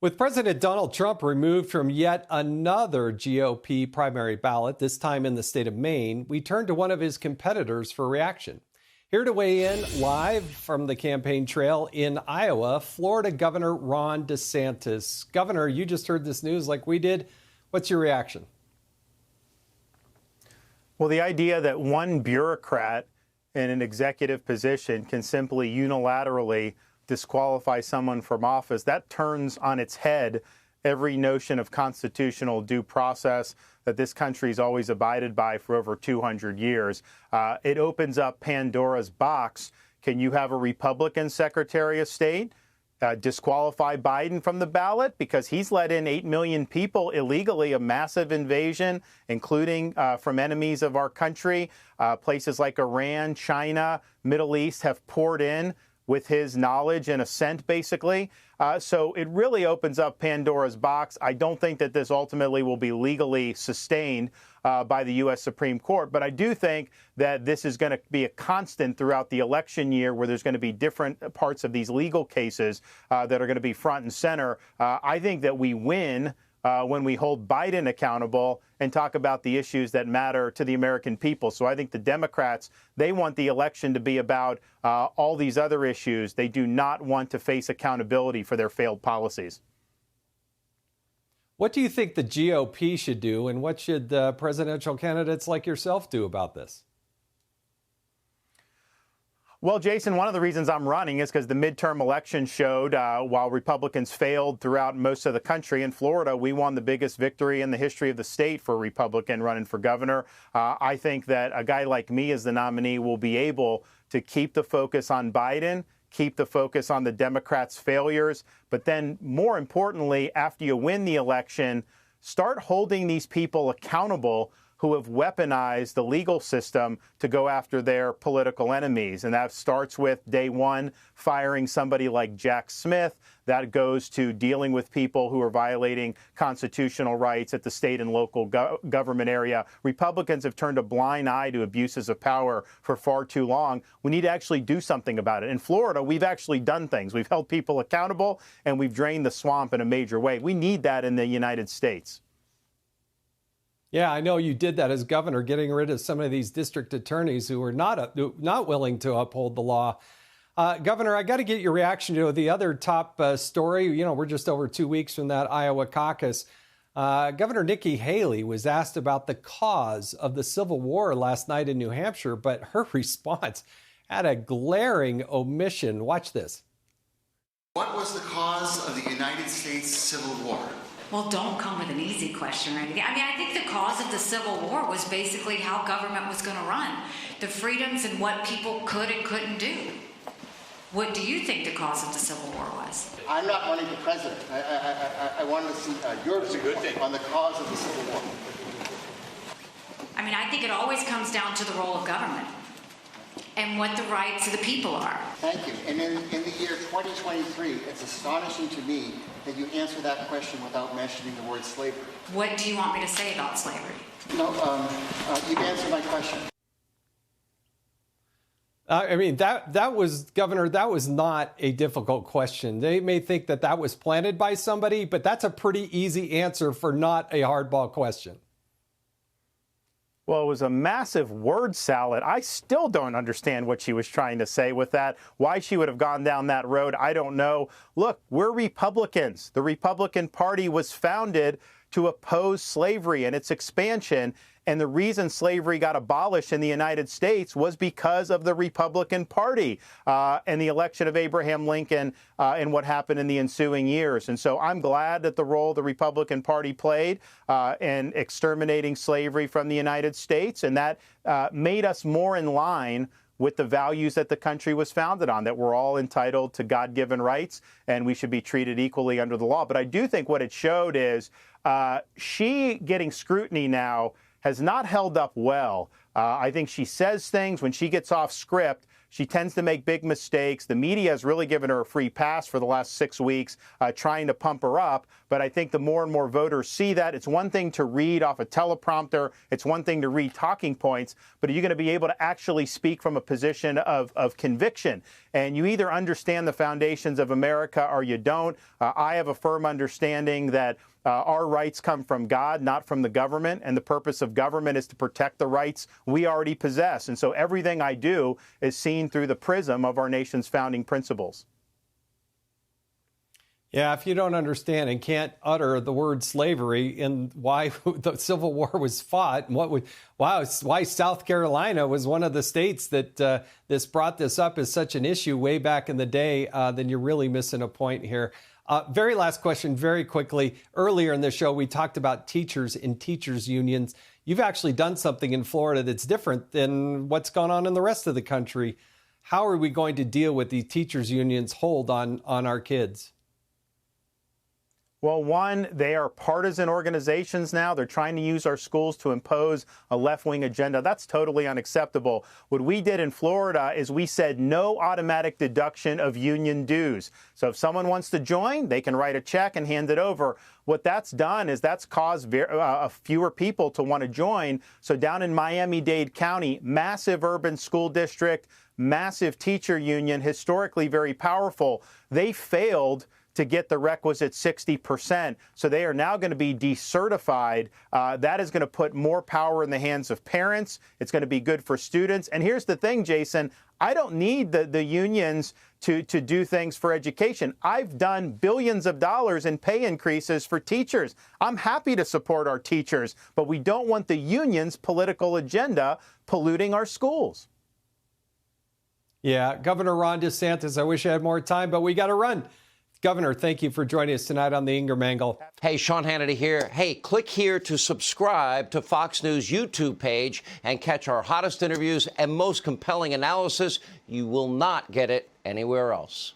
With President Donald Trump removed from yet another GOP primary ballot, this time in the state of Maine, we turn to one of his competitors for reaction. Here to weigh in live from the campaign trail in Iowa, Florida Governor Ron DeSantis. Governor, you just heard this news like we did. What's your reaction? Well, the idea that one bureaucrat in an executive position can simply unilaterally disqualify someone from office, that turns on its head every notion of constitutional due process that this country's always abided by for over 200 years. It opens up Pandora's box. Can you have a Republican Secretary of State disqualify Biden from the ballot because he's let in 8 million people illegally, a massive invasion, including from enemies of our country? Places like Iran, China, Middle East have poured in with his knowledge and assent, basically. So it really opens up Pandora's box. I don't think that this ultimately will be legally sustained by the U.S. Supreme Court. But I do think that this is going to be a constant throughout the election year where there's going to be different parts of these legal cases that are going to be front and center. I think that we win when we hold Biden accountable and talk about the issues that matter to the American people. So I think the Democrats, they want the election to be about all these other issues. They do not want to face accountability for their failed policies. What do you think the GOP should do, and what should presidential candidates like yourself do about this? Well, Jason, one of the reasons I'm running is because the midterm election showed while Republicans failed throughout most of the country, in Florida, we won the biggest victory in the history of the state for a Republican running for governor. I think that a guy like me as the nominee will be able to keep the focus on Biden, keep the focus on the Democrats' failures, but then more importantly, after you win the election, start holding these people accountable who have weaponized the legal system to go after their political enemies. And that starts with day one, firing somebody like Jack Smith. That goes to dealing with people who are violating constitutional rights at the state and local government area. Republicans have turned a blind eye to abuses of power for far too long. We need to actually do something about it. In Florida, we've actually done things. We've held people accountable, and we've drained the swamp in a major way. We need that in the United States. Yeah, I know you did that as governor, getting rid of some of these district attorneys who were not willing to uphold the law. Governor, I got to get your reaction to the other top story. You know, we're just over 2 weeks from that Iowa caucus. Governor Nikki Haley was asked about the cause of the Civil War last night in New Hampshire, but her response had a glaring omission. Watch this. What was the cause of the United States Civil War? Well, don't come with an easy question or anything. I mean, I think the cause of the Civil War was basically how government was going to run, the freedoms and what people could and couldn't do. What do you think the cause of the Civil War was? I'm not running for president. I wanted to see your viewpoint on the cause of the Civil War. I mean, I think it always comes down to the role of government and what the rights of the people are. Thank you. And in the year 2023, it's astonishing to me that you answer that question without mentioning the word slavery. What do you want me to say about slavery? No, you answered my question. I mean, that was, Governor, that was not a difficult question. They may think that that was planted by somebody, but that's a pretty easy answer for not a hardball question. Well, it was a massive word salad. I still don't understand what she was trying to say with that. Why she would have gone down that road, I don't know. Look, we're Republicans. The Republican Party was founded to oppose slavery and its expansion. And the reason slavery got abolished in the United States was because of the Republican Party and the election of Abraham Lincoln and what happened in the ensuing years. And so I'm glad that the role the Republican Party played in exterminating slavery from the United States, and that made us more in line with the values that the country was founded on, that we're all entitled to God-given rights and we should be treated equally under the law. But I do think what it showed is she getting scrutiny now has not held up well. I think she says things when she gets off script. She tends to make big mistakes. The media has really given her a free pass for the last 6 weeks, trying to pump her up. But I think the more and more voters see that, it's one thing to read off a teleprompter. It's one thing to read talking points. But are you going to be able to actually speak from a position of conviction? And you either understand the foundations of America or you don't. I have a firm understanding that our rights come from God, not from the government, and the purpose of government is to protect the rights we already possess. And so everything I do is seen through the prism of our nation's founding principles. Yeah, if you don't understand and can't utter the word slavery and why the Civil War was fought, and why South Carolina was one of the states that this brought this up as such an issue way back in the day, then you're really missing a point here. Very last question, very quickly. Earlier in the show, we talked about teachers and teachers unions. You've actually done something in Florida that's different than what's gone on in the rest of the country. How are we going to deal with the teachers unions' hold on our kids? Well, one, they are partisan organizations now. They're trying to use our schools to impose a left-wing agenda. That's totally unacceptable. What we did in Florida is we said no automatic deduction of union dues. So if someone wants to join, they can write a check and hand it over. What that's done is that's caused fewer people to want to join. So down in Miami-Dade County, massive urban school district, massive teacher union, historically very powerful, they failed to get the requisite 60%. So they are now going to be decertified. That is going to put more power in the hands of parents. It's going to be good for students. And here's the thing, Jason, I don't need the unions to do things for education. I've done billions of dollars in pay increases for teachers. I'm happy to support our teachers, but we don't want the union's political agenda polluting our schools. Yeah, Governor Ron DeSantis, I wish I had more time, but we got to run. Governor, thank you for joining us tonight on the Ingraham Angle. Hey, Sean Hannity here. Hey, click here to subscribe to Fox News YouTube page and catch our hottest interviews and most compelling analysis. You will not get it anywhere else.